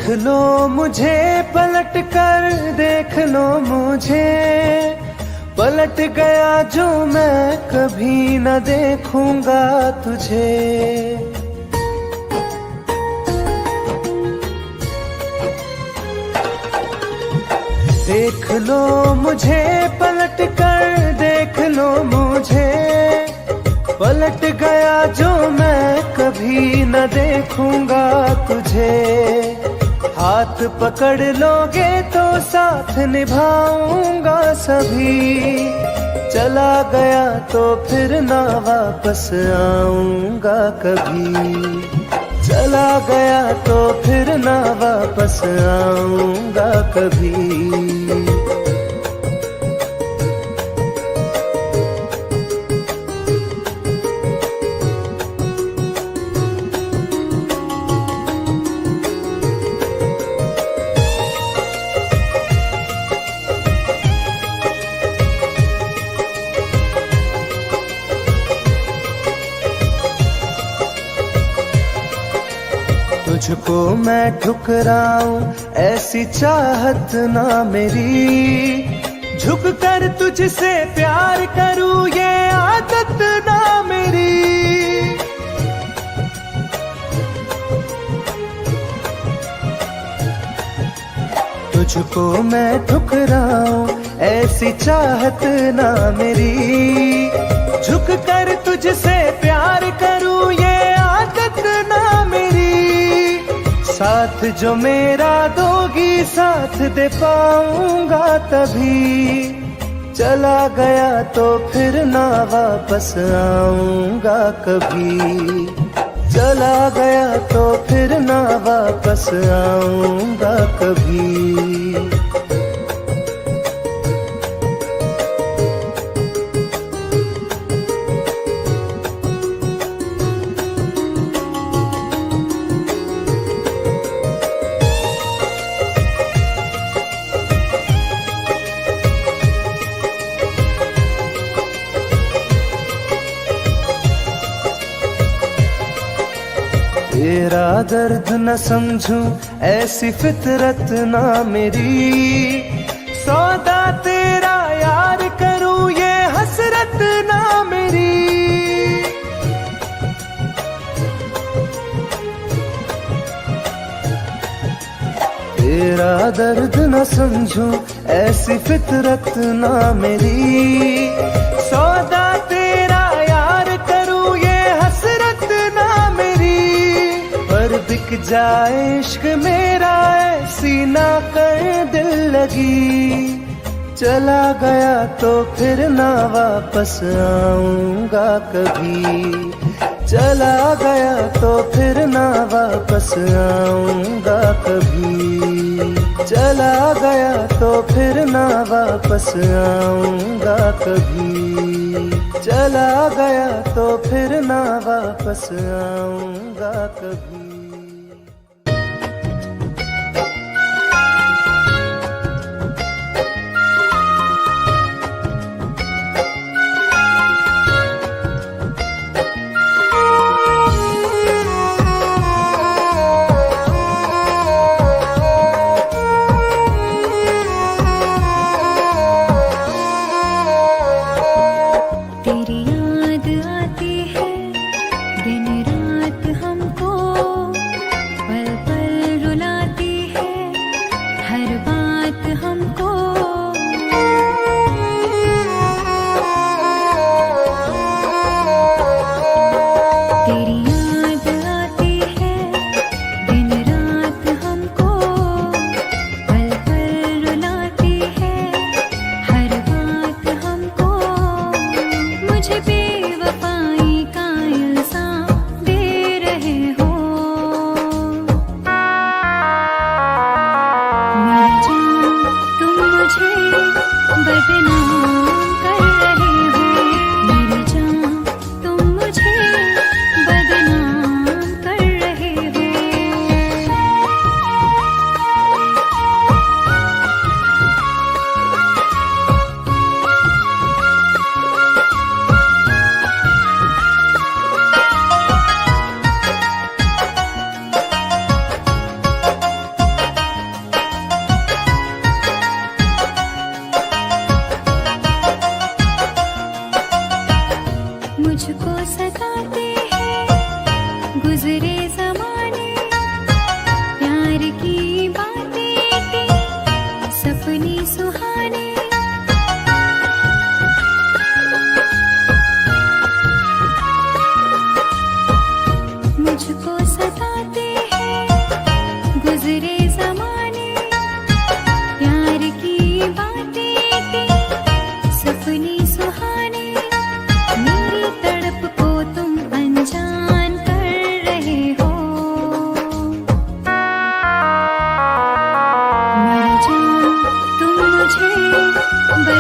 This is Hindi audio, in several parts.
देख लो मुझे पलट कर, देख लो मुझे, पलट गया जो मैं कभी न देखूंगा तुझे। देख लो मुझे पलट कर, देख लो मुझे, पलट गया जो मैं कभी न देखूंगा तुझे। हाथ पकड़ लोगे तो साथ निभाऊंगा सभी, चला गया तो फिर ना वापस आऊंगा कभी। चला गया तो फिर ना वापस आऊंगा कभी। तुझको मैं ठुकराऊं ऐसी चाहत ना मेरी, झुक कर तुझसे प्यार करूं ये आदत ना मेरी। तुझको मैं ठुकराऊं ऐसी चाहत ना मेरी, झुक कर तुझसे प्यार करूं ये आदत ना मेरी। साथ जो मेरा दोगी साथ दे पाऊंगा तभी, चला गया तो फिर ना वापस आऊंगा कभी। चला गया तो फिर ना वापस आऊंगा कभी। तेरा दर्द न समझूं ऐसी फितरत ना मेरी, सौदा तेरा यार करूं ये हसरत ना मेरी। तेरा दर्द न समझूं ऐसी फितरत ना मेरी, सौदा तेरा यार करूं ये हसरत ना मेरी। पर बिक जाए इश्क मेरा ऐसी ना कर दिल लगी, चला गया तो फिर ना वापस आऊंगा कभी। चला गया तो फिर ना वापस आऊंगा कभी। चला गया तो फिर ना वापस आऊंगा कभी। चला गया तो फिर ना वापस आऊंगा कभी। मेरी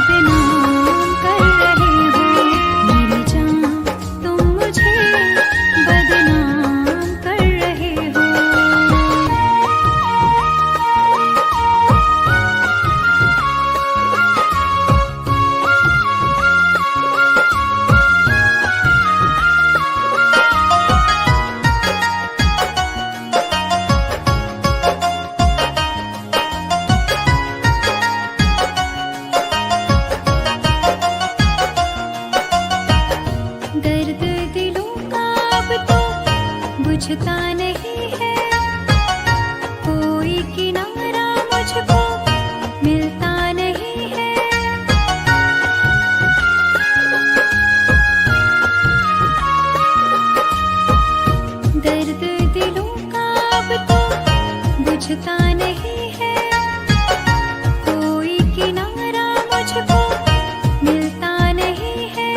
बदनाम कर रहे हो। मेरी जान तुम मुझे बदनाम कर रहे हो। दर्द दिलों का अब तो बुझता नहीं है, कोई किनारा मुझको मिलता नहीं है। दर्द दिलों का अब तो बुझता नहीं है, कोई किनारा मुझको मिलता नहीं है।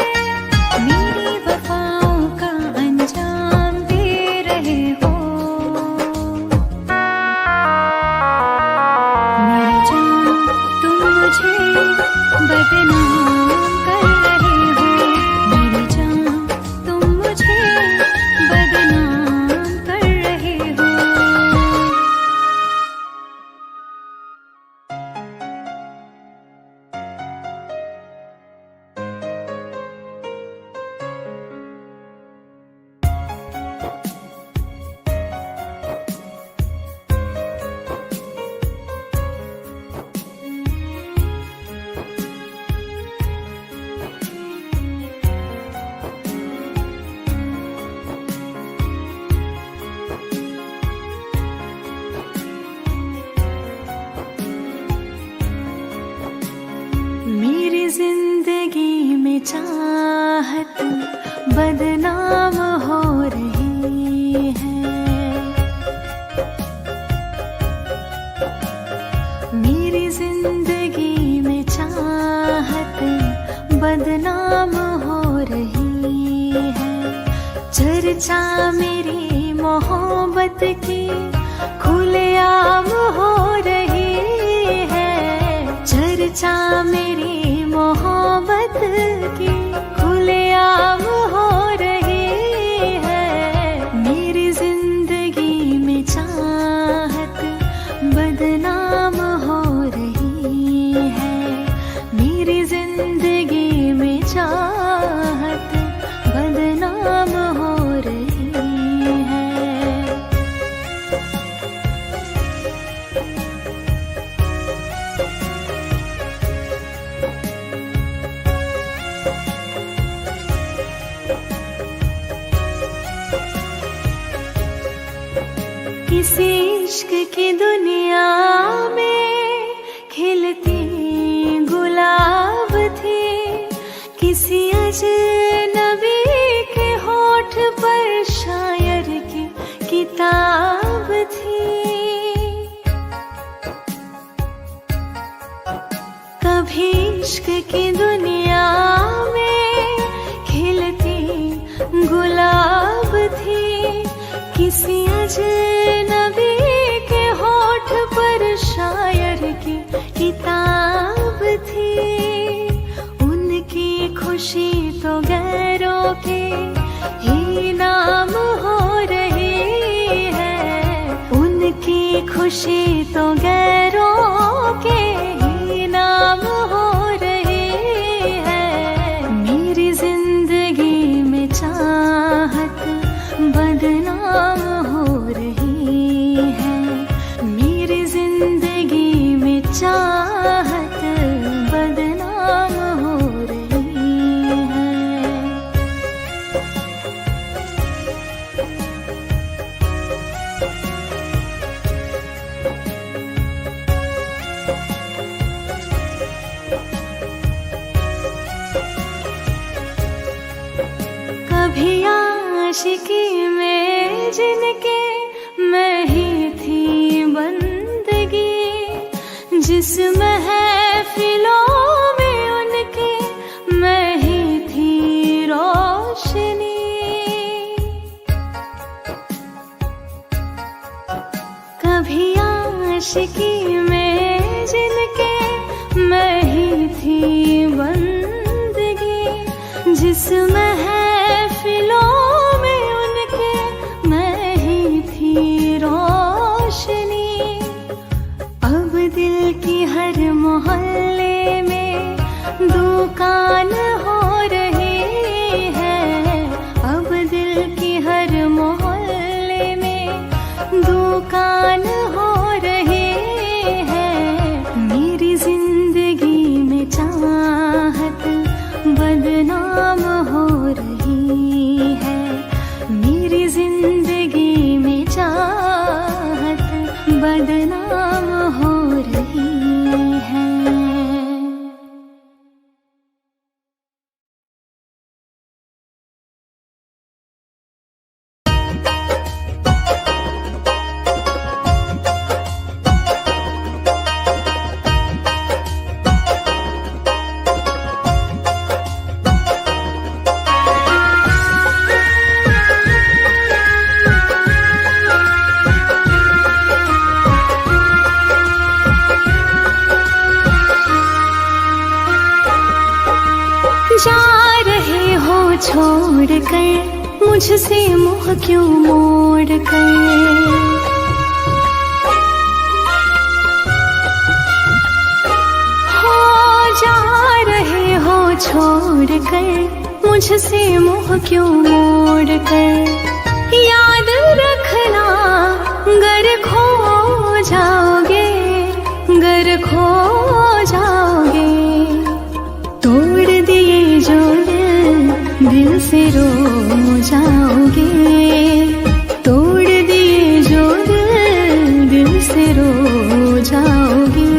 मेरी वफाओं का अंजाम दे रहे हो। मेरी जान तुम मुझे बदनाम कर रहे हो। मेरी जान तुम मुझे बदनाम कर रहे हो। मेरी जिंदगी में चाहत बदनाम हो रही है। मेरी जिंदगी में चाहत बदनाम हो रही है। चर्चा मेरी मोहब्बत की खुलेआम हो रही है। चर्चा मेरी मोहब्बत की खुलेआम हो रही है। मेरी जिंदगी में चाहत बदनाम हो रही है। मेरी जिंदगी में चाहत बदनाम हो रही है। किसी इश्क की दुनिया में खिलती गुलाब थी। किसी अजनबी के होठ पर शायर की किताब थी। कभी इश्क की दुनिया में खिलती गुलाब थी। किसी अजनबी के होठ पर शायर की किताब थी। उनकी खुशी तो गैरों के ही नाम हो रही है। उनकी खुशी तो गैरों के ही नाम हो रही है। मेरी जिंदगी में चाहत बदनाम हो रही है। मेरी जिंदगी में चाहत बदनाम हो रही है। कभी आशिकी में जिनके मैं ही थी बंदगी, जिस महफिलों में उनके मैं ही थी रोशनी। कभी आशिकी में जिनके मैं ही थी दिल की हर मोहल्ले में दुकान हो रही है, अब दिल की हर मोहल्ले में दुकान हो रही है। मेरी जिंदगी में चाहत बदनाम हो रही है, मेरी जिंदगी में चाहत बदनाम हो रही है। जा रहे हो छोड़ कर मुझसे मुँह क्यों मोड़ कर, हो जा रहे हो छोड़ कर मुझसे मुँह क्यों मोड़ कर। याद रखना गर खो जाओगे, गर खो जाओगे। तोड़ दिए जो दिल से रो जाओगे, तोड़ दिए जो दिल से रो जाओगे।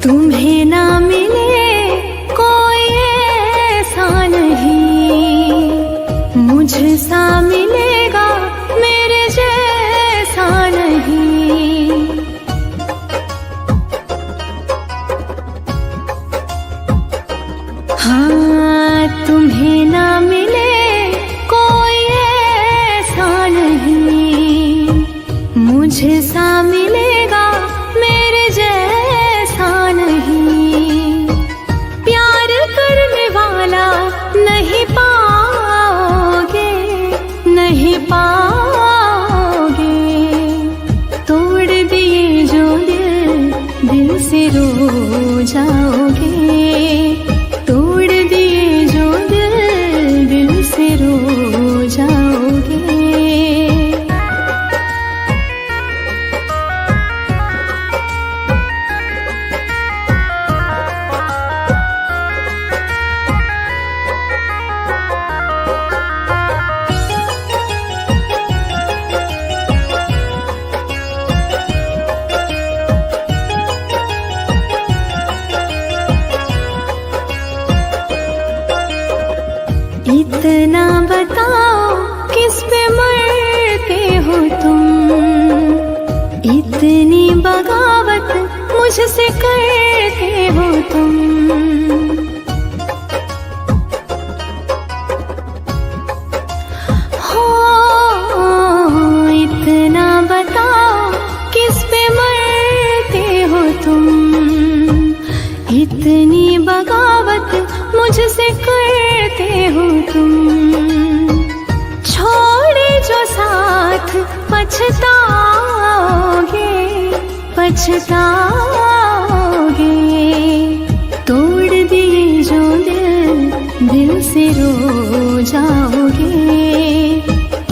तुम्हें ना मिले कोई ऐसा नहीं, मुझसा मिलेगा मेरे जैसा नहीं। हाँ तुम्हें ना मिले कोई ऐसा नहीं, मुझसा मिलेगा मेरे जैसा नहीं। प्यार करने वाला नहीं पाओगे, नहीं पाओगे। तोड़ दिए जो दिल से रो जाओगे, तोड़ दिए जो दिल से रो जाओगे। इतना बताओ किस पे मरते हो तुम, इतनी बगावत मुझसे करते हो तुम। हो इतना बताओ किस पे मरते हो तुम, इतनी बगावत मुझसे करते हो तुम। छोड़े जो साथ पछताओगे, पछताओगे। तोड़ दिए जो दिल से रो जाओगे,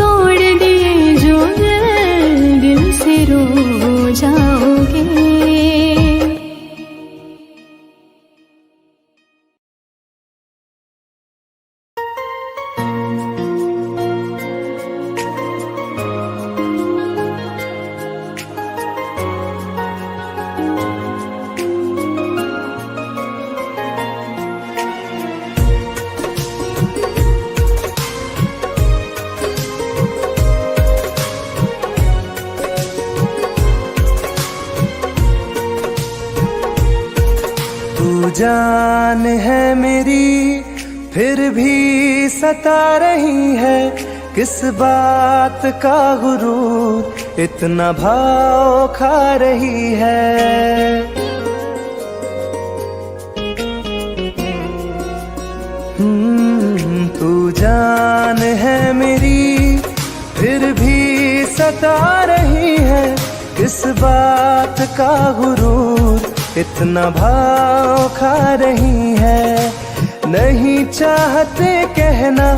तोड़ दिए जो दिल से रो जाओगे। जान है मेरी मेरी फिर भी सता रही है, किस बात का गुरूर इतना भाव खा रही है। तू जान है मेरी फिर भी सता रही है, किस बात का गुरूर इतना भाव खा रही है। नहीं चाहते कहना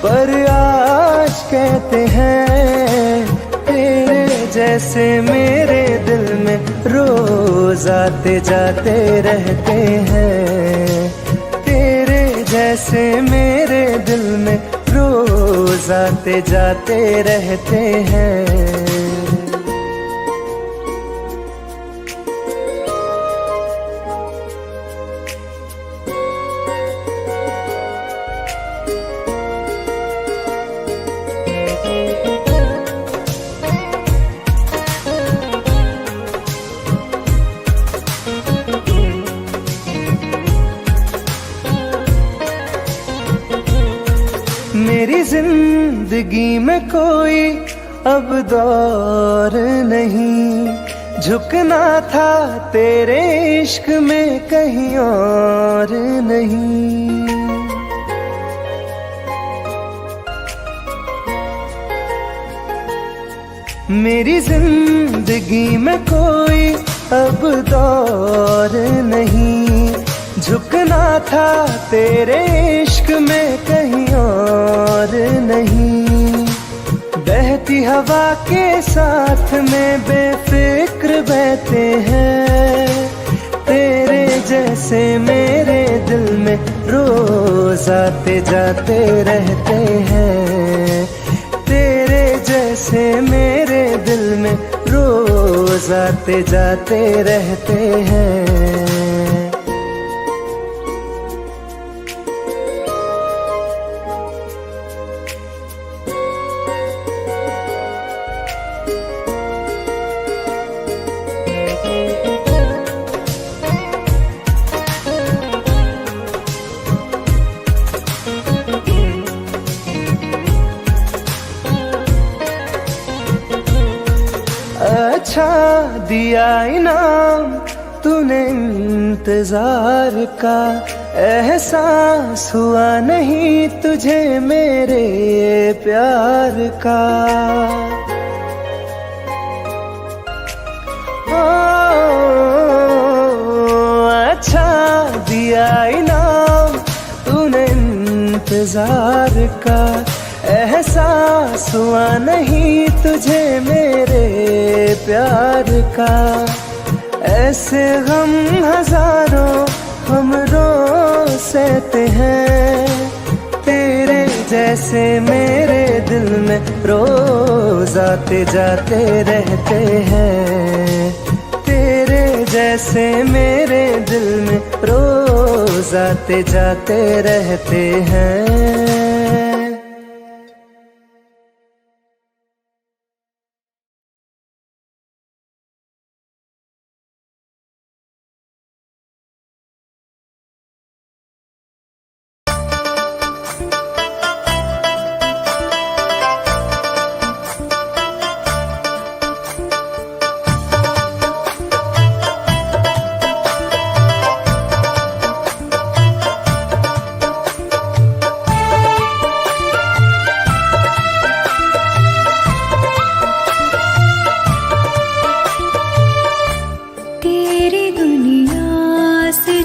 पर आज कहते हैं, तेरे जैसे मेरे दिल में रोज आते जाते रहते हैं। तेरे जैसे मेरे दिल में रोज आते जाते रहते हैं। मेरी जिंदगी में कोई अब दौर नहीं, झुकना था तेरे इश्क में कहीं और नहीं। मेरी जिंदगी में कोई अब दौर नहीं, झुकना था तेरे इश्क में कहीं और नहीं। बहती हवा के साथ में बेफिक्र बहते हैं, तेरे जैसे मेरे दिल में रोज आते जाते रहते हैं। तेरे जैसे मेरे दिल में रोज आते जाते रहते हैं। अच्छा दिया इनाम तूने इंतजार का, एहसास हुआ नहीं तुझे मेरे प्यार का। अच्छा दिया इनाम तूने इंतजार का, एहसास हुआ नहीं तुझे मेरे प्यार का। ऐसे गम हजारों हम रोज सहते हैं, तेरे जैसे मेरे दिल में रोज आते जाते रहते हैं। तेरे जैसे मेरे दिल में रोज आते जाते रहते हैं।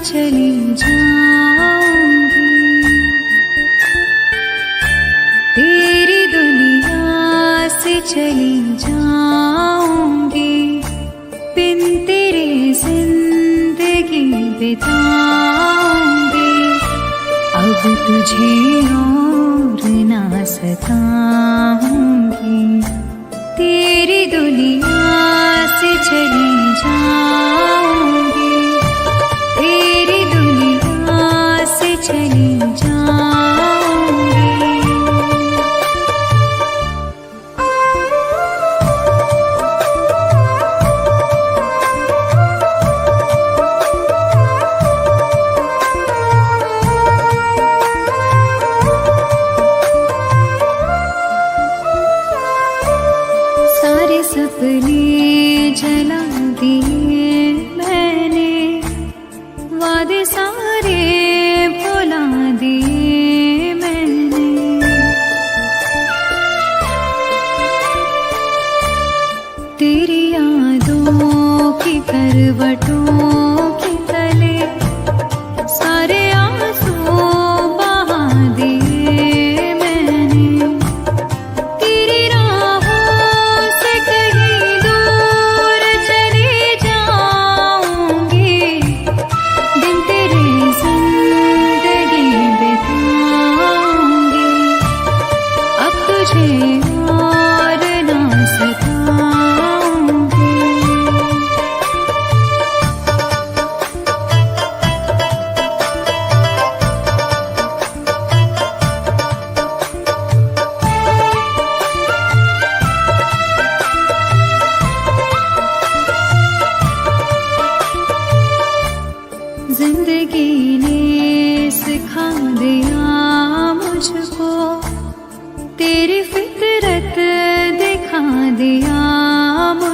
चली जाऊंगी, तेरी दुनिया से चली जाऊंगी, बिन तेरे जिंदगी बिताऊंगी। अब तुझे और ना सताऊंगी, तेरी दुनिया से चली जाऊंगी, तेरी दुनिया से चली जाऊंगी।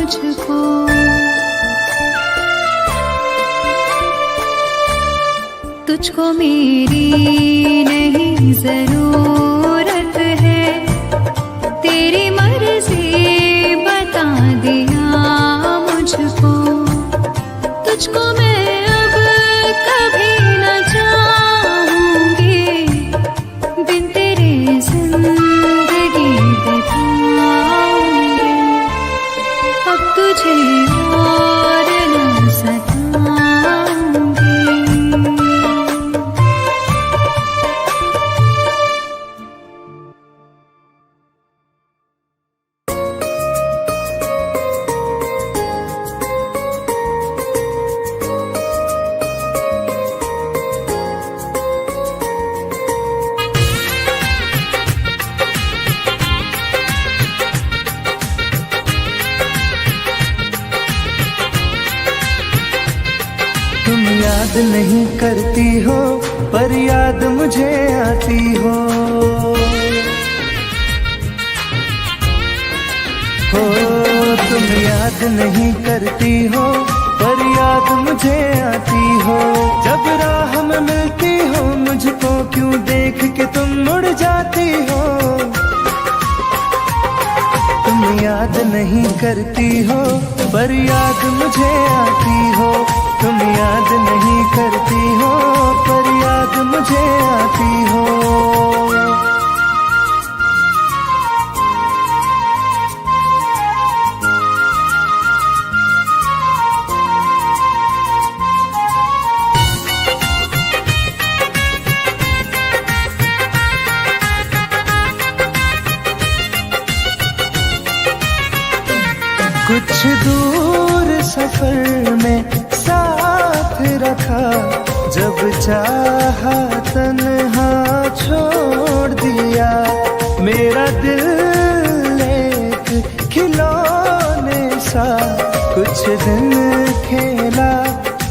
मुझको। तुझको मेरी नहीं जरूरत है, तेरी मर्जी बता दिया मुझको। तुझको मैं अब कभी न चाहूंगी, बिन तेरे जिंदगी बिताऊंगी। अब तुझे और न सताऊंगी। तुम याद नहीं करती हो पर याद मुझे आती हो। तुम याद नहीं करती हो पर याद मुझे आती हो। जब राह में मिलती हो मुझको क्यों देख के तुम मुड़ जाती हो। तुम याद नहीं करती हो पर याद मुझे आती हो। तुम याद नहीं करती हो पर याद मुझे आती हो। कुछ दूर सफर में साथ रखा, जब चाहा तन्हा छोड़ दिया। मेरा दिल एक खिलौने सा कुछ दिन खेला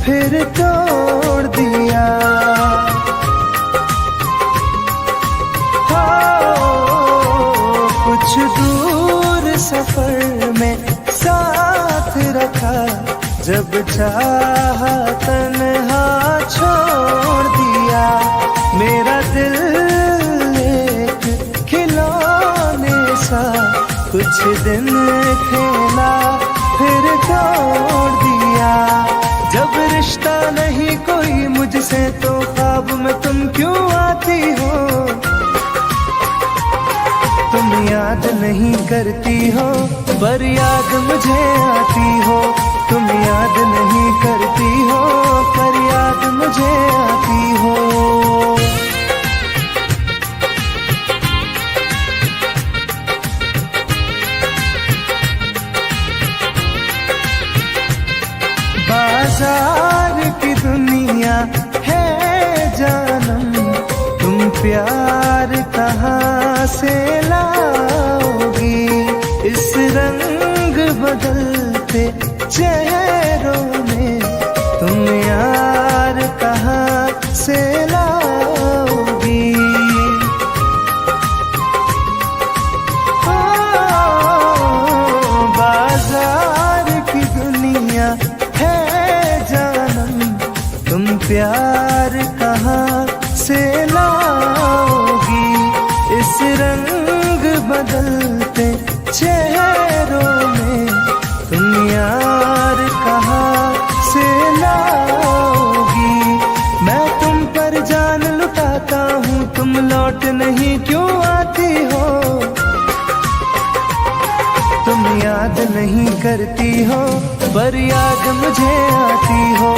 फिर तोड़ दिया। कुछ दूर सफर में साथ रखा, जब चाहा तन्हा छोड़ दिया। मेरा दिल एक खिलौने सा कुछ दिन खेला फिर तोड़ दिया। जब रिश्ता नहीं कोई मुझसे तो ख्वाब में तुम क्यों आती हो। तुम याद नहीं करती हो पर याद मुझे आती हो। तुम याद नहीं करती हो पर याद मुझे आती हो। बाजार की दुनिया है जानम, तुम प्यार कहाँ से लाओगी। इस रंग बदलते चेहरों में तुम यार कहाँ से लाओगी। बाजार की दुनिया है जानम, तुम प्यार कहाँ से लाओगी। इस रंग बदलते चेहरों में तुम यार कहाँ से लाओगी। मैं तुम पर जान लुटाता हूँ, तुम लौट नहीं क्यों आती हो। तुम याद नहीं करती हो पर याद मुझे आती हो।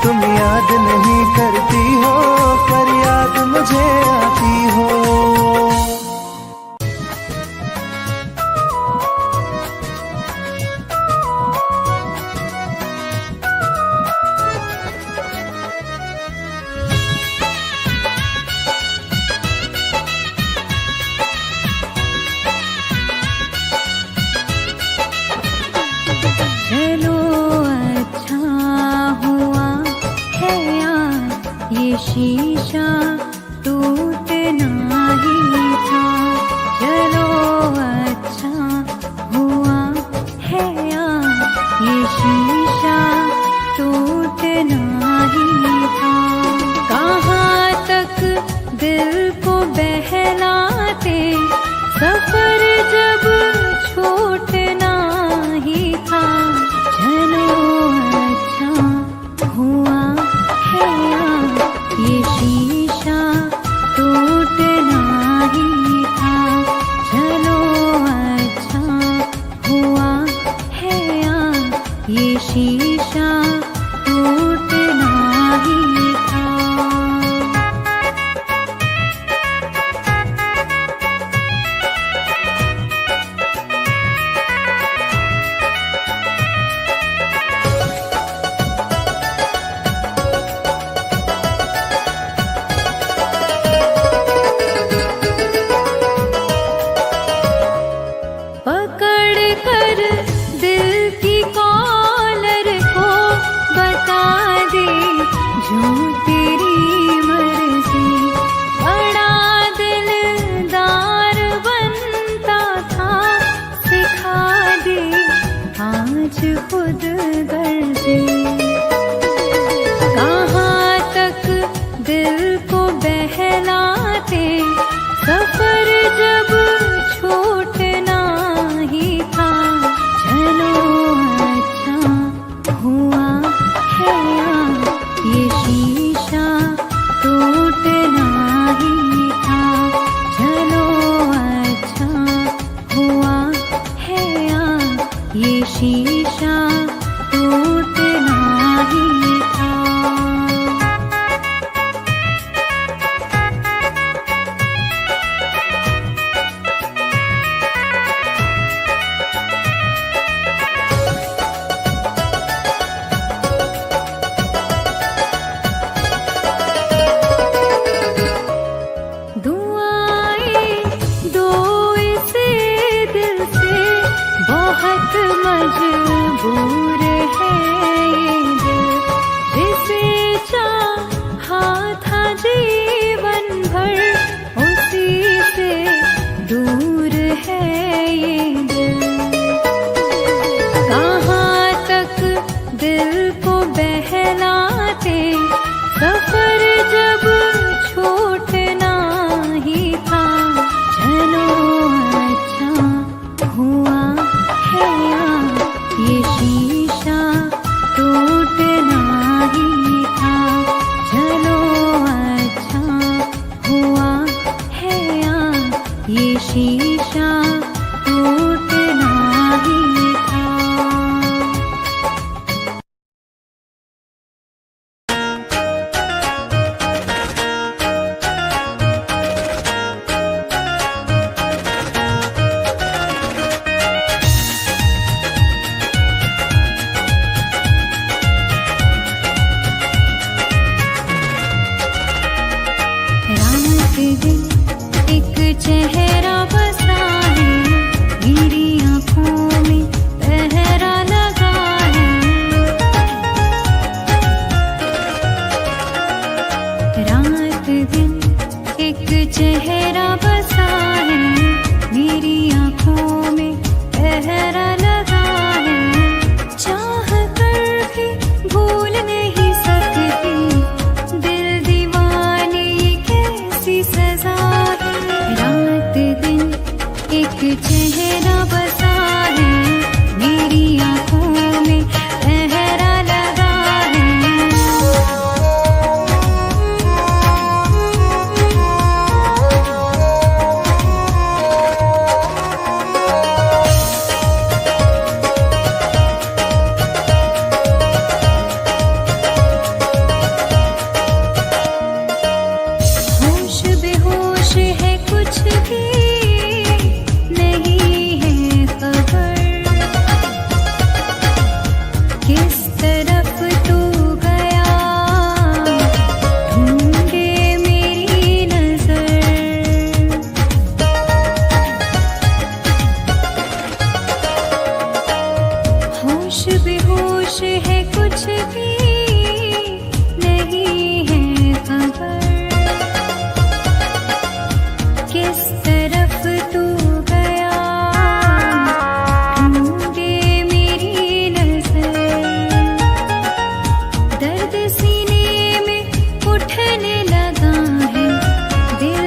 तुम याद नहीं करती हो पर याद मुझे आती हो। चलो अच्छा हुआ है यार ये शीशा टूट को बहलाते, सफर जब छूटना ही था। चलो अच्छा हुआ है ये शीशा टूटना ही था। चलो अच्छा हुआ है ये शीशा टूटना ही था। पकड़ कर दिल की कॉलर को बता दे जो तेरी मर्जी। बड़ा दिलदार बनता था, सिखा दे आज खुद गर्जी। कहाँ तक दिल को बहलाते, सफर जब छूटना ही था। चलो अच्छा हुआ है ये शीशा टूटना ही था। चलो अच्छा हुआ है ये शीशा टूटना ही था। दुआएं दो इसे दिल से, बहुत मजबूर है ये दिल। जिसे चाहा था जीवन भर, उसी से दूर है ये दिल। कहाँ तक दिल को बहलाते, सफर जब छूटना ही था। चलो अच्छा हुआ है ये शीशा टूटना ही था। चलो अच्छा हुआ है ये शीशा टूटना ही था। रात दिन एक चेहरा बसा है, मेरी आँखों में पहरा लगा है। रात दिन एक चेहरा बसा है, मेरी आँखों में पहरा लगा है। चाह कर भी भूल नहीं सकती, दिल दीवाने कैसी सजा है। रात दिन एक चेहरा बसा है, मेरी आँखों में पहरा लगा है। होश बेहोश है, कुछ भी नहीं है खबर। किस तरफ तू गया, ढूंढे मेरी नजर। होश बेहोश है, कुछ भी नहीं है खबर। किस तरफ तू गया, ढूंढे मेरी नजर। दर्द सीने में उठने लगा है, दिल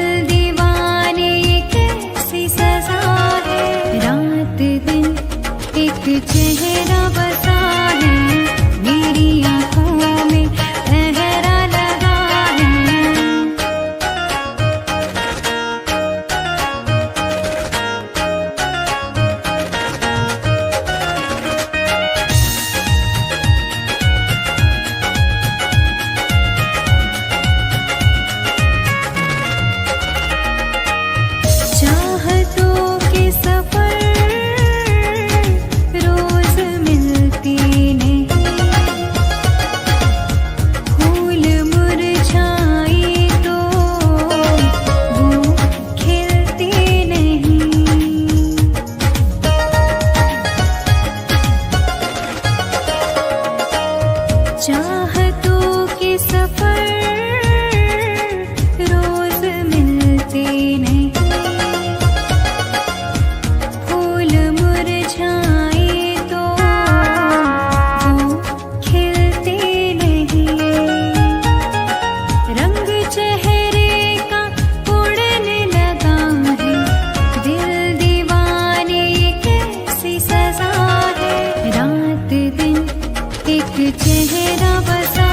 चेहरा बसा